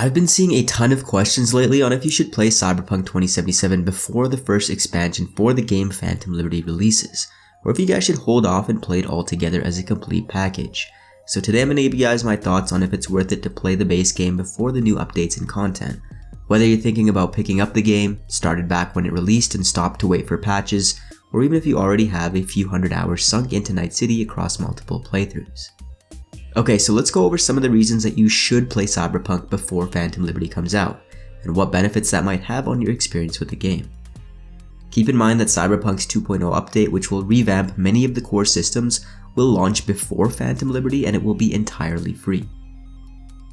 I've been seeing a ton of questions lately on if you should play Cyberpunk 2077 before the first expansion for the game Phantom Liberty releases, or if you guys should hold off and play it all together as a complete package. So today I'm going to give you guys my thoughts on if it's worth it to play the base game before the new updates and content. Whether you're thinking about picking up the game, started back when it released and stopped to wait for patches, or even if you already have a few hundred hours sunk into Night City across multiple playthroughs. Okay, so let's go over some of the reasons that you should play Cyberpunk before Phantom Liberty comes out, and what benefits that might have on your experience with the game. Keep in mind that Cyberpunk's 2.0 update, which will revamp many of the core systems, will launch before Phantom Liberty and it will be entirely free.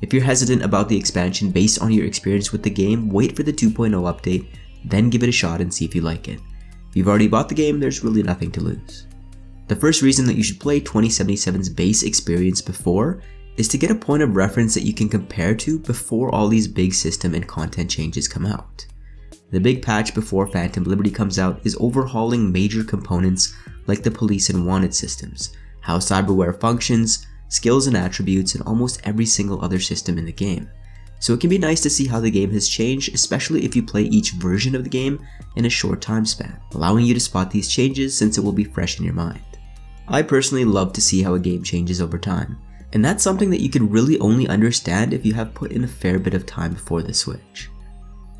If you're hesitant about the expansion based on your experience with the game, wait for the 2.0 update, then give it a shot and see if you like it. If you've already bought the game, there's really nothing to lose. The first reason that you should play 2077's base experience before is to get a point of reference that you can compare to before all these big system and content changes come out. The big patch before Phantom Liberty comes out is overhauling major components like the police and wanted systems, how cyberware functions, skills and attributes, and almost every single other system in the game. So it can be nice to see how the game has changed, especially if you play each version of the game in a short time span, allowing you to spot these changes since it will be fresh in your mind. I personally love to see how a game changes over time, and that's something that you can really only understand if you have put in a fair bit of time before the switch.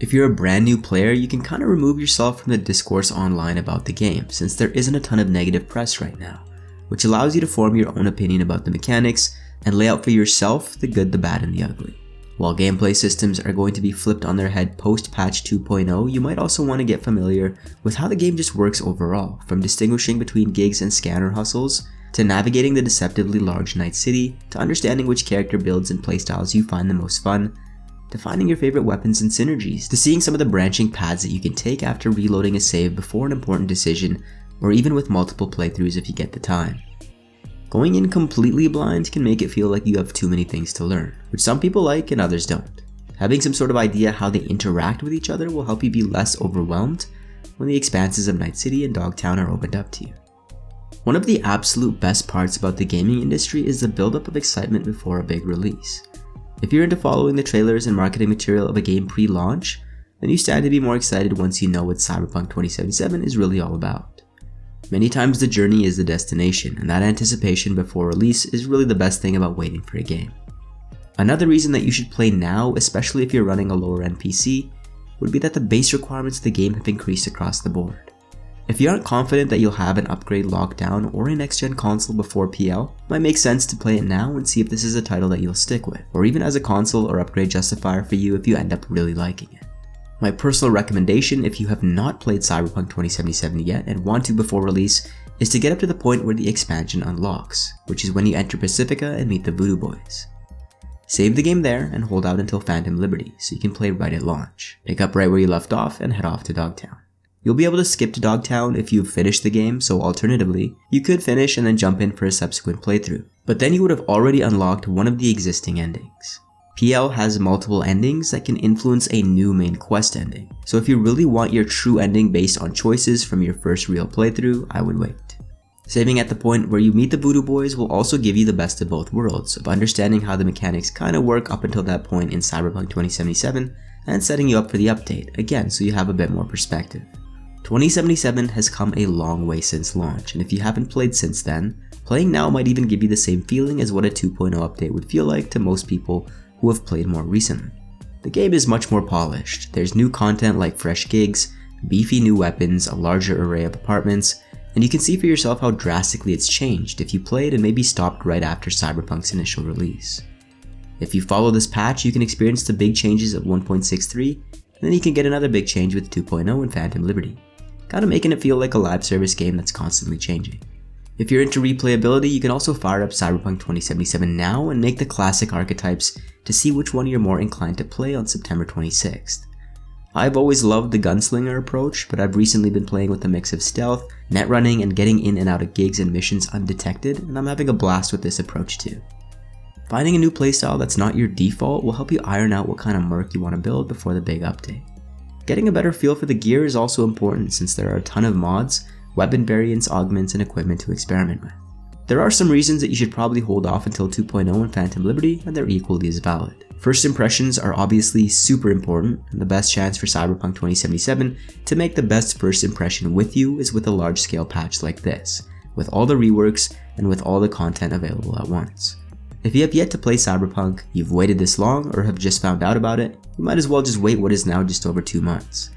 If you're a brand new player, you can kind of remove yourself from the discourse online about the game, since there isn't a ton of negative press right now, which allows you to form your own opinion about the mechanics and lay out for yourself the good, the bad, and the ugly. While gameplay systems are going to be flipped on their head post-patch 2.0, you might also want to get familiar with how the game just works overall, from distinguishing between gigs and scanner hustles, to navigating the deceptively large Night City, to understanding which character builds and playstyles you find the most fun, to finding your favorite weapons and synergies, to seeing some of the branching paths that you can take after reloading a save before an important decision, or even with multiple playthroughs if you get the time. Going in completely blind can make it feel like you have too many things to learn, which some people like and others don't. Having some sort of idea how they interact with each other will help you be less overwhelmed when the expanses of Night City and Dogtown are opened up to you. One of the absolute best parts about the gaming industry is the buildup of excitement before a big release. If you're into following the trailers and marketing material of a game pre-launch, then you stand to be more excited once you know what Cyberpunk 2077 is really all about. Many times the journey is the destination, and that anticipation before release is really the best thing about waiting for a game. Another reason that you should play now, especially if you're running a lower end PC, would be that the base requirements of the game have increased across the board. If you aren't confident that you'll have an upgrade locked down or a next gen console before PL, it might make sense to play it now and see if this is a title that you'll stick with, or even as a console or upgrade justifier for you if you end up really liking it. My personal recommendation, if you have not played Cyberpunk 2077 yet and want to before release, is to get up to the point where the expansion unlocks, which is when you enter Pacifica and meet the Voodoo Boys. Save the game there and hold out until Phantom Liberty so you can play right at launch. Pick up right where you left off and head off to Dogtown. You'll be able to skip to Dogtown if you've finished the game, so alternatively, you could finish and then jump in for a subsequent playthrough, but then you would have already unlocked one of the existing endings. PL has multiple endings that can influence a new main quest ending, so if you really want your true ending based on choices from your first real playthrough, I would wait. Saving at the point where you meet the Voodoo Boys will also give you the best of both worlds, of understanding how the mechanics kinda work up until that point in Cyberpunk 2077, and setting you up for the update, again so you have a bit more perspective. 2077 has come a long way since launch, and if you haven't played since then, playing now might even give you the same feeling as what a 2.0 update would feel like to most people who have played more recently. The game is much more polished. There's new content like fresh gigs, beefy new weapons, a larger array of apartments, and you can see for yourself how drastically it's changed if you played and maybe stopped right after Cyberpunk's initial release. If you follow this patch, you can experience the big changes of 1.63, and then you can get another big change with 2.0 and Phantom Liberty, kinda making it feel like a live service game that's constantly changing. If you're into replayability, you can also fire up Cyberpunk 2077 now and make the classic archetypes to see which one you're more inclined to play on September 26th. I've always loved the gunslinger approach, but I've recently been playing with a mix of stealth, net running, and getting in and out of gigs and missions undetected, and I'm having a blast with this approach too. Finding a new playstyle that's not your default will help you iron out what kind of merc you want to build before the big update. Getting a better feel for the gear is also important since there are a ton of mods, weapon variants, augments, and equipment to experiment with. There are some reasons that you should probably hold off until 2.0 and Phantom Liberty, and they're equally as valid. First impressions are obviously super important, and the best chance for Cyberpunk 2077 to make the best first impression with you is with a large scale patch like this, with all the reworks and with all the content available at once. If you have yet to play Cyberpunk, you've waited this long, or have just found out about it, you might as well just wait what is now just over 2 months.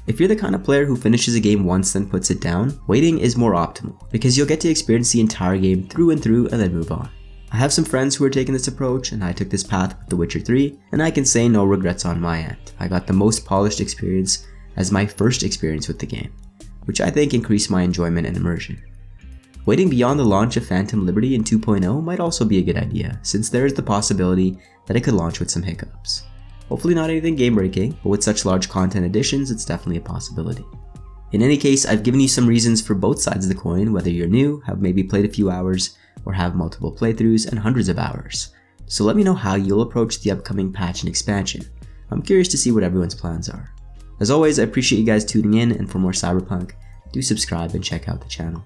If you're the kind of player who finishes a game once then puts it down, waiting is more optimal, because you'll get to experience the entire game through and through and then move on. I have some friends who are taking this approach, and I took this path with The Witcher 3, and I can say no regrets on my end. I got the most polished experience as my first experience with the game, which I think increased my enjoyment and immersion. Waiting beyond the launch of Phantom Liberty in 2.0 might also be a good idea, since there is the possibility that it could launch with some hiccups. Hopefully not anything game-breaking, but with such large content additions, it's definitely a possibility. In any case, I've given you some reasons for both sides of the coin, whether you're new, have maybe played a few hours, or have multiple playthroughs and hundreds of hours. So let me know how you'll approach the upcoming patch and expansion. I'm curious to see what everyone's plans are. As always, I appreciate you guys tuning in, and for more Cyberpunk, do subscribe and check out the channel.